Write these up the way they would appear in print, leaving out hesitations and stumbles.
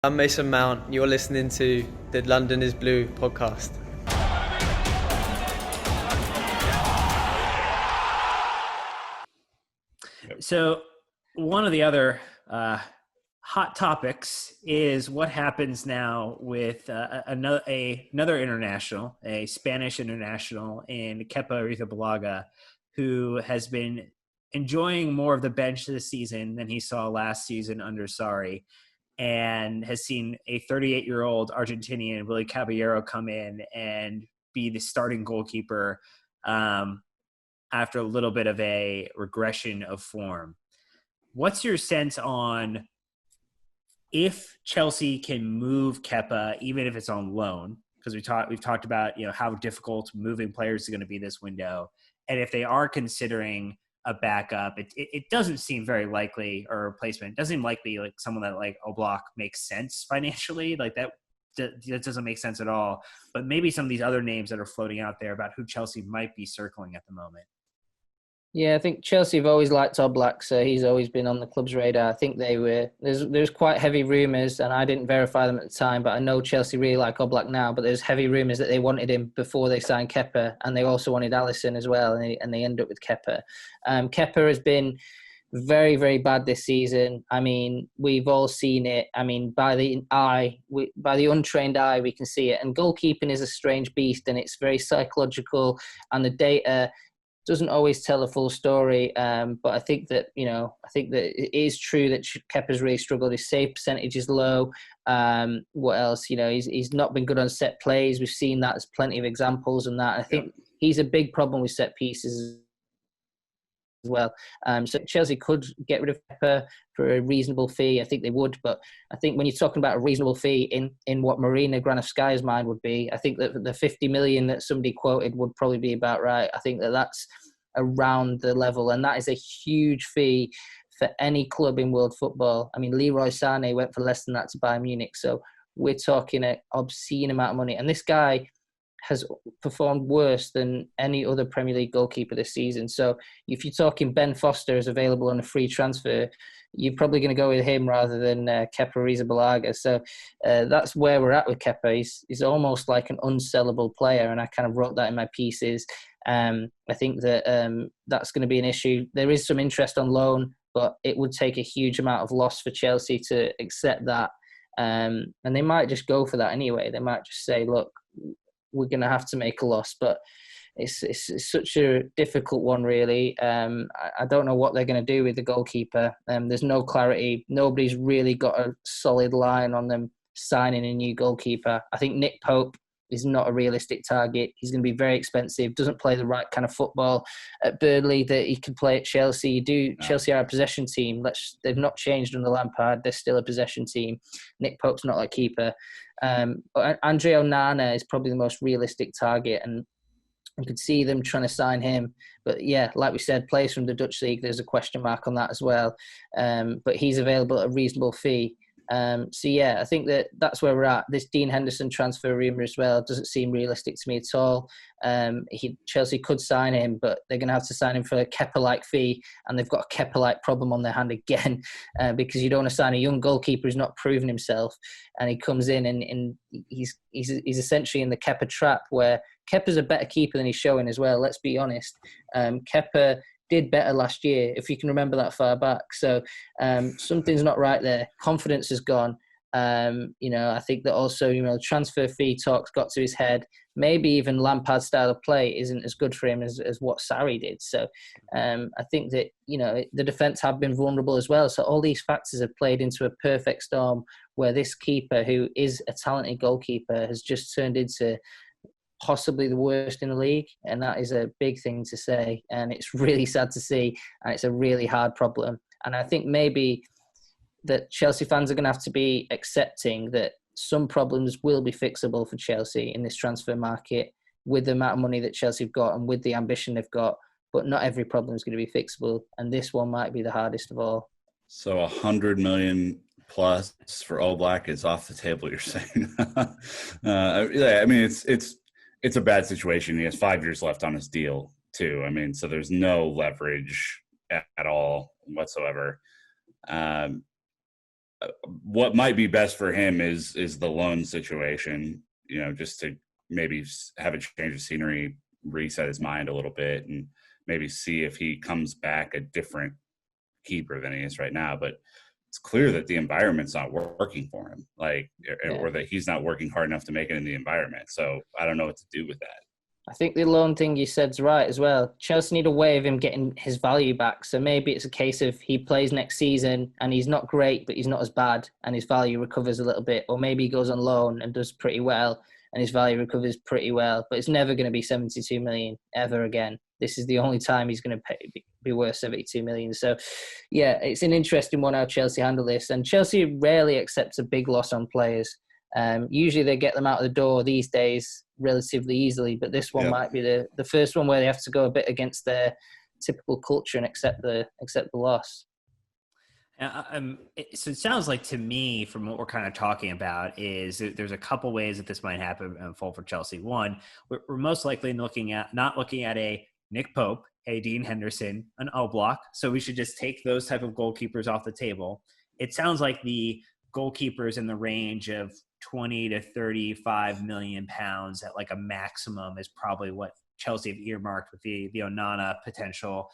I'm Mason Mount. You're listening to the London is Blue podcast. So one of the other hot topics is what happens now with another international, a Spanish international in Kepa Arrizabalaga, who has been enjoying more of the bench this season than he saw last season under Sarri, and has seen a 38-year-old Argentinian, Willy Caballero, come in and be the starting goalkeeper after a little bit of a regression of form. What's your sense on if Chelsea can move Kepa, even if it's on loan? Because we've talked about how difficult moving players is going to be this window, and if they are considering a backup, it doesn't seem very likely, or a replacement. It doesn't seem likely like someone that like Oblak makes sense financially. Like that doesn't make sense at all. But maybe some of these other names that are floating out there about who Chelsea might be circling at the moment. Yeah, I think Chelsea have always liked Oblak, so he's always been on the club's radar. I think there's quite heavy rumours, and I didn't verify them at the time, but I know Chelsea really like Oblak now, but there's heavy rumours that they wanted him before they signed Kepa, and they also wanted Alisson as well, and they end up with Kepa. Kepa has been very, very bad this season. I mean, we've all seen it. I mean, by the untrained eye, we can see it. And goalkeeping is a strange beast, and it's very psychological, and the data doesn't always tell a full story, but I think that it is true that Kepa's really struggled. His save percentage is low. What else? He's not been good on set plays. We've seen that. There's plenty of examples on that. I think he's a big problem with set pieces as well. So Chelsea could get rid of Kepa for a reasonable fee. I think they would, but I think when you're talking about a reasonable fee in what Marina Granovskaya's mind would be, I think that the 50 million that somebody quoted would probably be about right. I think that that's around the level, and that is a huge fee for any club in world football. I mean, Leroy Sané went for less than that to Bayern Munich, so we're talking an obscene amount of money. And this guy has performed worse than any other Premier League goalkeeper this season. So if you're talking Ben Foster is available on a free transfer, you're probably going to go with him rather than Kepa Arrizabalaga. So that's where we're at with Kepa. He's almost like an unsellable player, and I kind of wrote that in my pieces. I think that that's going to be an issue. There is some interest on loan, but it would take a huge amount of loss for Chelsea to accept that. And they might just go for that anyway. They might just say, look, we're going to have to make a loss, but it's such a difficult one, really. I don't know what they're going to do with the goalkeeper. There's no clarity. Nobody's really got a solid line on them signing a new goalkeeper. I think Nick Pope is not a realistic target. He's going to be very expensive, doesn't play the right kind of football at Burnley that he can play at Chelsea. Chelsea are a possession team. They've not changed under Lampard. They're still a possession team. Nick Pope's not like keeper. Andre Onana is probably the most realistic target, and you could see them trying to sign him. But yeah, like we said, players from the Dutch league, there's a question mark on that as well. But he's available at a reasonable fee. So yeah, I think that's where we're at. This Dean Henderson transfer rumour as well doesn't seem realistic to me at all. Chelsea could sign him, but they're going to have to sign him for a Kepa-like fee, and they've got a Kepa-like problem on their hand again, because you don't want to sign a young goalkeeper who's not proven himself, and he comes in and he's essentially in the Kepa trap, where Kepa's a better keeper than he's showing as well. Let's be honest. Kepa did better last year, if you can remember that far back. So something's not right there. Confidence has gone. I think that also, transfer fee talks got to his head. Maybe even Lampard's style of play isn't as good for him as what Sarri did. So I think that, the defence have been vulnerable as well. So all these factors have played into a perfect storm where this keeper, who is a talented goalkeeper, has just turned into possibly the worst in the league, and that is a big thing to say, and it's really sad to see, and it's a really hard problem. And I think maybe that Chelsea fans are going to have to be accepting that some problems will be fixable for Chelsea in this transfer market with the amount of money that Chelsea have got and with the ambition they've got, but not every problem is going to be fixable, and this one might be the hardest of all. So 100 million plus for Oblak is off the table, you're saying? I mean, it's a bad situation. He has 5 years left on his deal too. I mean, so there's no leverage at all whatsoever. what might be best for him is the loan situation, just to maybe have a change of scenery, reset his mind a little bit, and maybe see if he comes back a different keeper than he is right now. But it's clear that the environment's not working for him, or that he's not working hard enough to make it in the environment. So I don't know what to do with that. I think the loan thing you said's right as well. Chelsea need a way of him getting his value back. So maybe it's a case of he plays next season and he's not great, but he's not as bad and his value recovers a little bit. Or maybe he goes on loan and does pretty well and his value recovers pretty well. But it's never going to be 72 million ever again. This is the only time he's going to be worth 72 million. So, yeah, it's an interesting one how Chelsea handle this. And Chelsea rarely accepts a big loss on players. Usually they get them out of the door these days relatively easily, but this one might be the first one where they have to go a bit against their typical culture and accept the loss. So it sounds like to me, from what we're kind of talking about, is there's a couple ways that this might happen unfold for Chelsea. One, we're most likely not looking at a Nick Pope, a Dean Henderson, an Oblak. So we should just take those type of goalkeepers off the table. It sounds like the goalkeepers in the range of 20 to 35 million pounds at like a maximum is probably what Chelsea have earmarked with the Onana potential.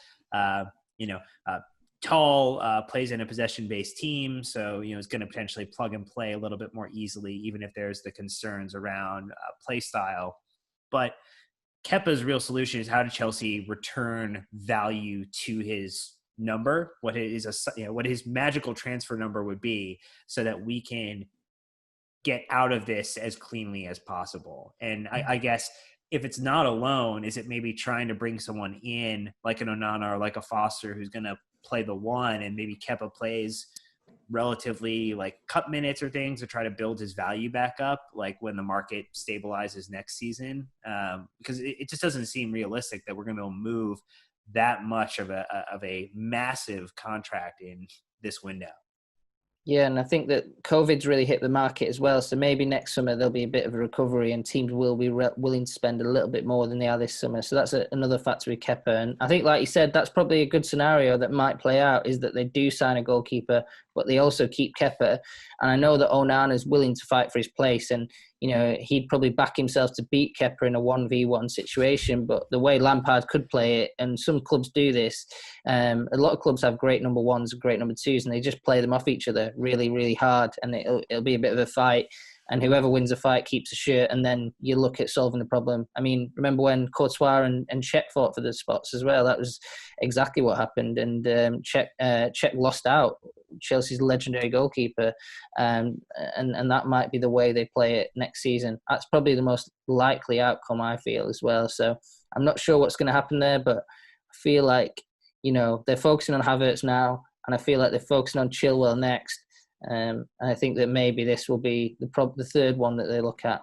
Tall, plays in a possession-based team, so is going to potentially plug and play a little bit more easily, even if there's the concerns around play style. But Kepa's real solution is how did Chelsea return value to his number, what his magical transfer number would be, so that we can get out of this as cleanly as possible. And I guess if it's not a loan, is it maybe trying to bring someone in like an Onana or like a Foster who's going to play the one, and maybe Kepa plays relatively like cup minutes or things to try to build his value back up, like when the market stabilizes next season? Because it just doesn't seem realistic that we're going to move that much of a massive contract in this window. Yeah, and I think that COVID's really hit the market as well. So maybe next summer there'll be a bit of a recovery and teams will be willing to spend a little bit more than they are this summer. So that's another factor with Kepa. And I think, like you said, that's probably a good scenario that might play out, is that they do sign a goalkeeper, but they also keep Kepa. And I know that Onana is willing to fight for his place. And, he'd probably back himself to beat Kepa in a 1v1 situation. But the way Lampard could play it, and some clubs do this, a lot of clubs have great number ones and great number twos, and they just play them off each other really, really hard. And it'll be a bit of a fight. And whoever wins the fight keeps the shirt, and then you look at solving the problem. I mean, remember when Courtois and Cech fought for the spots as well? That was exactly what happened. And Cech lost out, Chelsea's legendary goalkeeper. And that might be the way they play it next season. That's probably the most likely outcome, I feel, as well. So I'm not sure what's going to happen there, but I feel like, they're focusing on Havertz now, and I feel like they're focusing on Chilwell next. And I think that maybe this will be the third one that they look at.